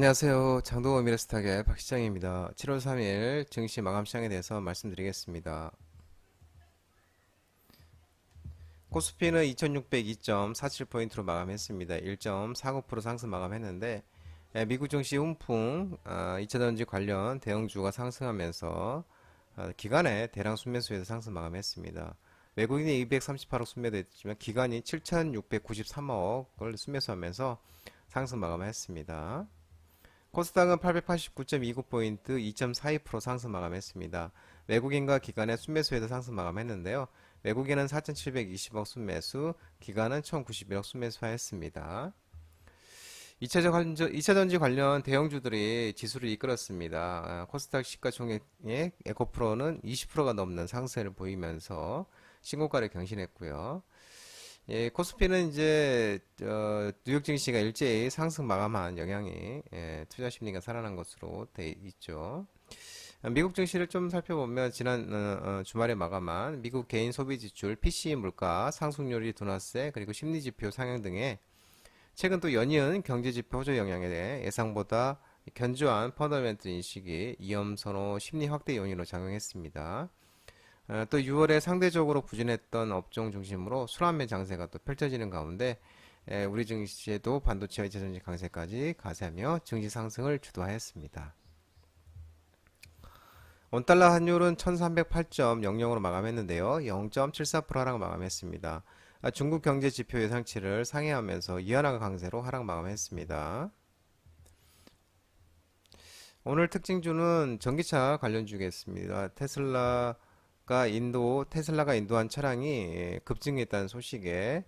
안녕하세요. 장동호 미래스탁의 박시장입니다. 7월 3일 증시 마감 시장에 대해서 말씀드리겠습니다. 코스피는 2602.47포인트로 마감했습니다. 1.49% 상승 마감했는데 미국 증시 훈풍, 2차전지 관련 대형주가 상승하면서 기관의 대량 순매수에서 상승 마감했습니다. 외국인이 238억 순매도했지만 기관이 7693억을 순매수하면서 상승 마감했습니다. 코스닥은 889.29포인트 2.42% 상승 마감했습니다. 외국인과 기관의 순매수에도 상승 마감했는데요. 외국인은 4,720억 순매수, 기관은 1,091억 순매수하였습니다. 2차전지 관련 대형주들이 지수를 이끌었습니다. 코스닥 시가총액 에코프로는 20%가 넘는 상승을 보이면서 신고가를 경신했고요. 예, 코스피는 이제 뉴욕 증시가 일제히 상승 마감한 영향이 투자 심리가 살아난 것으로 돼 있죠. 미국 증시를 좀 살펴보면 지난 주말에 마감한 미국 개인 소비 지출, PCE 물가, 상승률이 둔화세, 그리고 심리 지표 상향 등의 최근 또 연이은 경제 지표 호조 영향에 대해 예상보다 견조한 펀더멘트 인식이 위험 선호 심리 확대 요인으로 작용했습니다. 또 6월에 상대적으로 부진했던 업종 중심으로 술안매 장세가 또 펼쳐지는 가운데 우리 증시에도 반도체와 2차전지 강세까지 가세하며 증시 상승을 주도하였습니다. 원달러 환율은 1308.00으로 마감했는데요. 0.74% 하락 마감했습니다. 중국 경제 지표 예상치를 상회하면서 이하락 강세로 하락 마감했습니다. 오늘 특징주는 전기차 관련주겠습니다. 테슬라가 인도한 차량이 급증했다는 소식에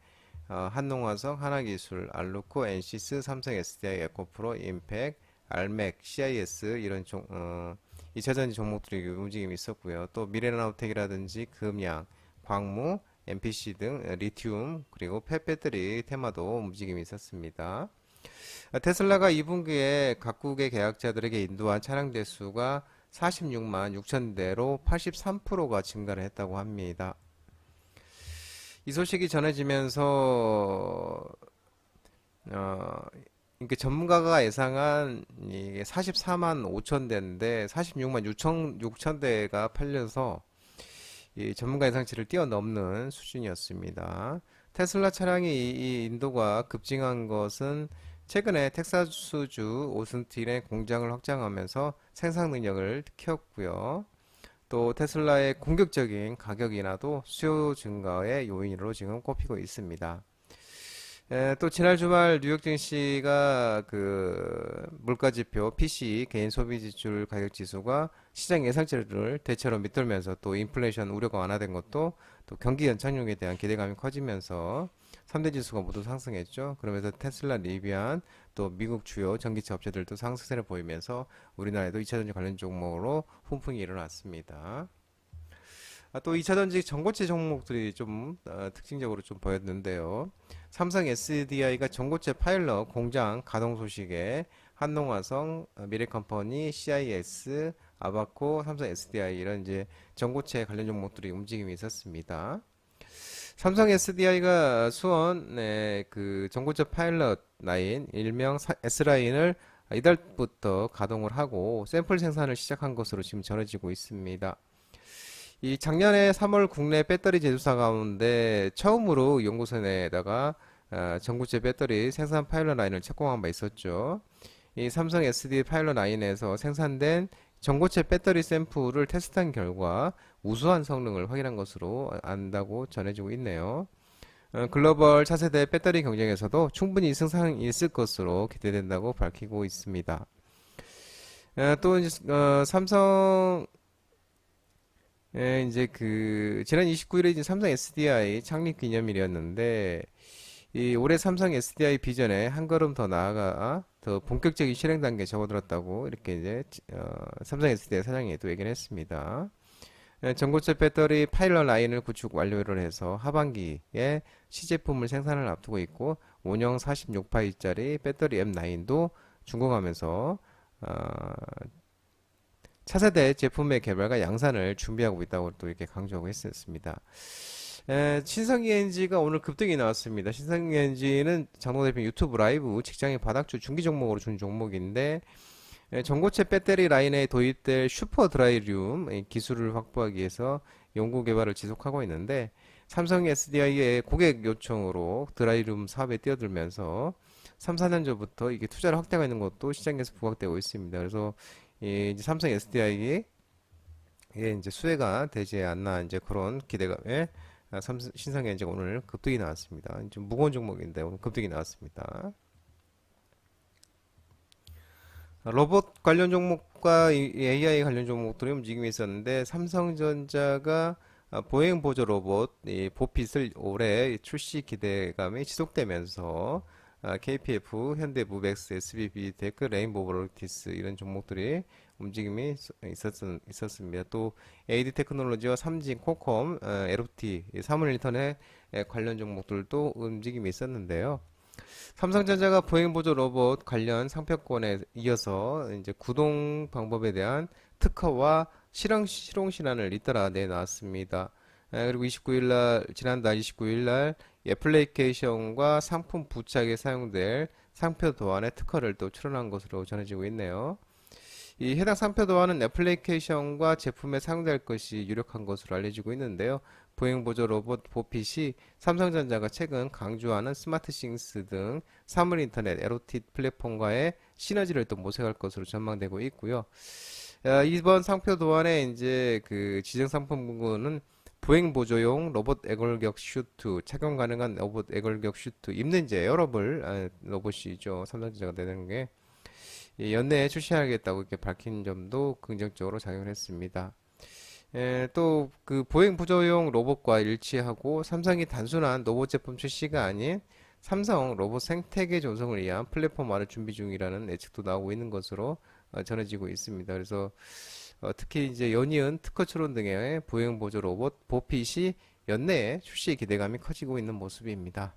한농화성, 하나기술, 알루코, 엔시스, 삼성 SDI, 에코프로, 임팩, 알맥, CIS 이런 2차전지 종목들이 움직임이 있었고요. 또 미래나우텍이라든지 금양, 광무, MPC 등 리튬 그리고 펫배터리 테마도 움직임이 있었습니다. 테슬라가 2분기에 각국의 계약자들에게 인도한 차량 대수가 46만 6천 대로 83%가 증가를 했다고 합니다. 이 소식이 전해지면서 이게 전문가가 예상한 이게 44만 5천 대인데 46만 6천 대가 팔려서 이 전문가 예상치를 뛰어넘는 수준이었습니다. 테슬라 차량이 이 인도가 급증한 것은 최근에 텍사스주 오스틴의 공장을 확장하면서 생산 능력을 키웠고요. 또 테슬라의 공격적인 가격 인하도 수요 증가의 요인으로 지금 꼽히고 있습니다. 또 지난 주말 뉴욕 증시가 그 물가지표 PCE 개인 소비 지출 가격 지수가 시장 예상치를 대체로 밑돌면서 또 인플레이션 우려가 완화된 것도 또 경기 연착륙에 대한 기대감이 커지면서 3대 지수가 모두 상승했죠. 그러면서 테슬라, 리비안 또 미국 주요 전기차 업체들도 상승세를 보이면서 우리나라에도 2차전지 관련 종목으로 훈풍이 일어났습니다. 또 2차전지 전고체 종목들이 좀 특징적으로 좀 보였는데요. 삼성 SDI가 전고체 파일럿 공장 가동 소식에 한농화성, 미래컴퍼니, CIS, 아바코, 삼성 SDI 이런 이제 전고체 관련 종목들이 움직임이 있었습니다. 삼성 SDI가 수원의 그 전고체 파일럿 라인, 일명 S라인을 이달부터 가동을 하고 샘플 생산을 시작한 것으로 지금 전해지고 있습니다. 이 작년에 3월 국내 배터리 제조사 가운데 처음으로 연구소 내에다가 전고체 배터리 생산 파일럿 라인을 착공한 바 있었죠. 이 삼성 SD 파일럿 라인에서 생산된 전고체 배터리 샘플을 테스트한 결과 우수한 성능을 확인한 것으로 안다고 전해지고 있네요. 글로벌 차세대 배터리 경쟁에서도 충분히 승산이 있을 것으로 기대된다고 밝히고 있습니다. 또 삼성 이제 그 지난 29일에 이제 삼성 SDI 창립 기념일이었는데 이 올해 삼성 SDI 비전에 한 걸음 더 나아가 더 본격적인 실행 단계에 접어들었다고 이렇게 이제 삼성 SDI 사장이 또 얘기를 했습니다. 전고체 배터리 파일럿 라인을 구축 완료를 해서 하반기에 시제품을 생산을 앞두고 있고 원형 46파이짜리 배터리 M9도 준공하면서 차세대 제품의 개발과 양산을 준비하고 있다고 또 이렇게 강조하고 있었습니다. 신성기 엔지가 오늘 급등이 나왔습니다. 신성기 엔지는 장동 대표 유튜브 라이브 직장인 바닥주 중기 종목으로 준 종목인데 전고체 배터리 라인에 도입될 슈퍼 드라이륨 기술을 확보하기 위해서 연구 개발을 지속하고 있는데 삼성 SDI의 고객 요청으로 드라이룸 사업에 뛰어들면서 3, 4년 전부터 이게 투자를 확대하고 있는 것도 시장에서 부각되고 있습니다. 그래서 이제 삼성 SDI에 이제 수혜가 되지 않나 이제 그런 기대감에 신성엔지가 오늘 급등이 나왔습니다. 좀 무거운 종목인데 오늘 급등이 나왔습니다. 로봇 관련 종목과 AI 관련 종목들이 움직임이 있었는데 삼성전자가 보행 보조 로봇 보핏을 올해 출시 기대감이 지속되면서 KPF, 현대무벡스, SBB, 테크, 레인보우 로보틱스 이런 종목들이 움직임이 있었습니다. 또 AD 테크놀로지와 삼진, 퀄컴, LOT, 사물인터넷 관련 종목들도 움직임이 있었는데요. 삼성전자가 보행보조 로봇 관련 상표권에 이어서 이제 구동 방법에 대한 특허와 실용 실안을 잇따라 내놨습니다. 그리고 29일날 지난달 29일날 애플리케이션과 상품 부착에 사용될 상표 도안의 특허를 또 출원한 것으로 전해지고 있네요. 이 해당 상표 도안은 애플리케이션과 제품에 사용될 것이 유력한 것으로 알려지고 있는데요. 보행보조 로봇 보핏이 삼성전자가 최근 강조하는 스마트싱스 등 사물인터넷 LOT 플랫폼과의 시너지를 또 모색할 것으로 전망되고 있고요. 이번 상표 도안에 이제 그 지정 상품군은 보행 보조용 로봇 애골격 슈트, 착용 가능한 로봇 애골격 슈트, 입는 이제 에어러블 로봇이죠. 삼성전자가 내는 게 연내에 출시하겠다고 이렇게 밝힌 점도 긍정적으로 작용을 했습니다. 또 그 보행 보조용 로봇과 일치하고 삼성이 단순한 로봇 제품 출시가 아닌 삼성 로봇 생태계 조성을 위한 플랫폼화를 준비 중이라는 예측도 나오고 있는 것으로 전해지고 있습니다. 그래서 특히 이제 연이은 특허 출원 등의 보행 보조 로봇 보핏이 연내에 출시 기대감이 커지고 있는 모습입니다.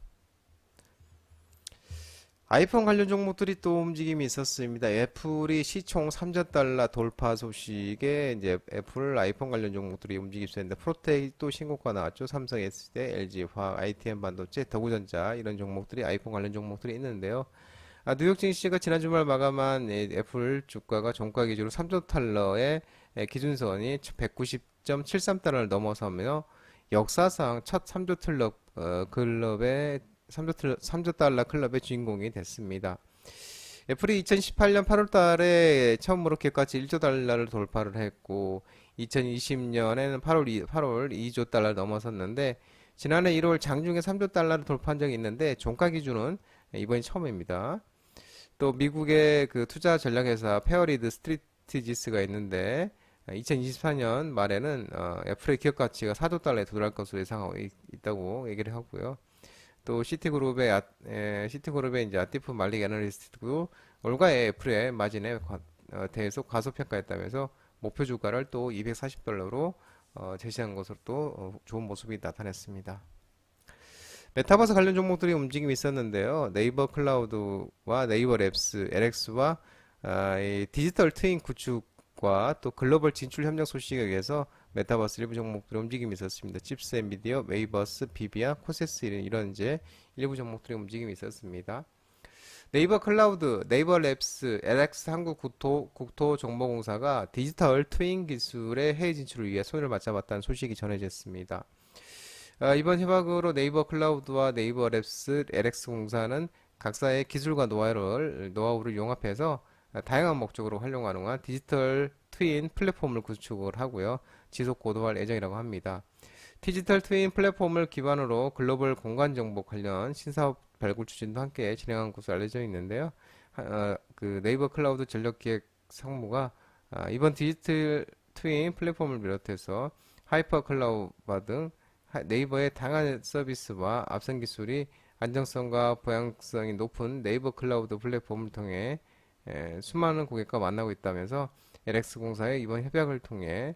아이폰 관련 종목들이 또 움직임이 있었습니다. 애플이 시총 3조 달러 돌파 소식에 이제 애플 아이폰 관련 종목들이 움직임 있었는데 프로테이 또 신고가 나왔죠. 삼성 S대, LG 화학, ITM 반도체, 더구전자 이런 종목들이 아이폰 관련 종목들이 있는데요. 뉴욕 증시가 지난 주말 마감한 애플 주가가 종가 기준으로 3조 달러의 기준선이 190.73달러를 넘어서며 역사상 첫 3조 클럽의 3조 달러 클럽의 주인공이 됐습니다. 애플이 2018년 8월 달에 처음으로 기업가치 1조 달러를 돌파를 했고 2020년에는 8월 2조 달러를 넘어섰는데 지난해 1월 장중에 3조 달러를 돌파한 적이 있는데 종가 기준은 이번이 처음입니다. 또 미국의 그 투자 전략회사 페어리드 스트리티지스가 있는데 2024년 말에는 애플의 기업 가치가 4조 달러에 도달할 것으로 예상하고 있다고 얘기를 하고요. 또 시티그룹의 이제 아티프 말릭 애널리스트도 올가의 애플의 마진에 대해서 과소평가했다면서 목표 주가를 또 240달러로 제시한 것으로 또 좋은 모습이 나타났습니다. 메타버스 관련 종목들이 움직임이 있었는데요. 네이버 클라우드와 네이버 랩스, LX와 이 디지털 트윈 구축과 또 글로벌 진출 협력 소식에 의해서 메타버스 일부 종목들의 움직임이 있었습니다. 칩스, 엔비디어, 웨이버스, 비비아, 코세스 이런 이제 일부 종목들의 움직임이 있었습니다. 네이버 클라우드, 네이버 랩스, LX 한국국토정보공사가 디지털 트윈 기술의 해외 진출을 위해 손을 맞잡았다는 소식이 전해졌습니다. 이번 협약으로 네이버 클라우드와 네이버 랩스, LX 공사는 각사의 기술과 노하우를 융합해서 다양한 목적으로 활용 가능한 디지털 트윈 플랫폼을 구축을 하고요. 지속 고도화할 예정이라고 합니다. 디지털 트윈 플랫폼을 기반으로 글로벌 공간 정보 관련 신사업 발굴 추진도 함께 진행한 것으로 알려져 있는데요. 그 네이버 클라우드 전력기획 상무가 이번 디지털 트윈 플랫폼을 비롯해서 하이퍼 클라우드 등 네이버의 다양한 서비스와 앞선 기술이 안정성과 보양성이 높은 네이버 클라우드 플랫폼을 통해 수많은 고객과 만나고 있다면서 LX공사의 이번 협약을 통해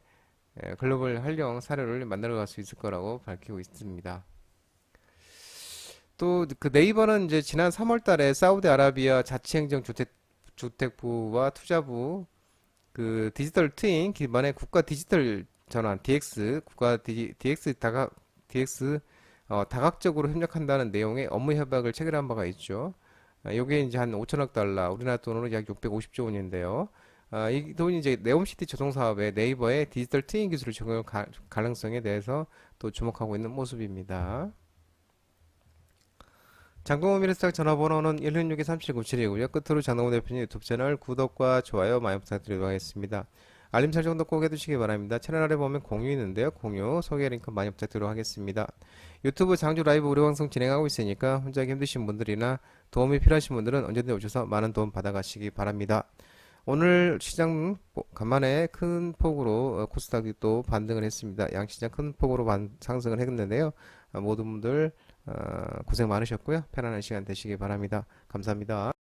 글로벌 활용 사례를 만들어 갈 수 있을 거라고 밝히고 있습니다. 또 그 네이버는 이제 지난 3월 달에 사우디아라비아 자치행정주택부와 투자부 그 디지털 트윈 기반의 국가 디지털 전환 DX DX 다각적으로 협력한다는 내용의 업무 협약을 체결한 바가 있죠. 요게 이제 한 5천억 달러, 우리나라 돈으로 약 650조 원인데요. 이 돈이 이제 네옴시티 조성 사업에 네이버의 디지털 트윈 기술을 적용할 가능성에 대해서 또 주목하고 있는 모습입니다. 장동호 미래스탁 전화번호는 166-3797이고요. 끝으로 장동호 대표님 유튜브 채널 구독과 좋아요 많이 부탁드리도록 하겠습니다. 알림 설정도 꼭 해두시기 바랍니다. 채널 아래 보면 공유 있는데요. 공유, 소개 링크 많이 부탁드리도록 하겠습니다. 유튜브 장주 라이브 무료 방송 진행하고 있으니까 혼자 하기 힘드신 분들이나 도움이 필요하신 분들은 언제든 오셔서 많은 도움 받아가시기 바랍니다. 오늘 시장 간만에 큰 폭으로 코스닥이 또 반등을 했습니다. 양시장 큰 폭으로 상승을 했는데요. 모든 분들 고생 많으셨고요. 편안한 시간 되시기 바랍니다. 감사합니다.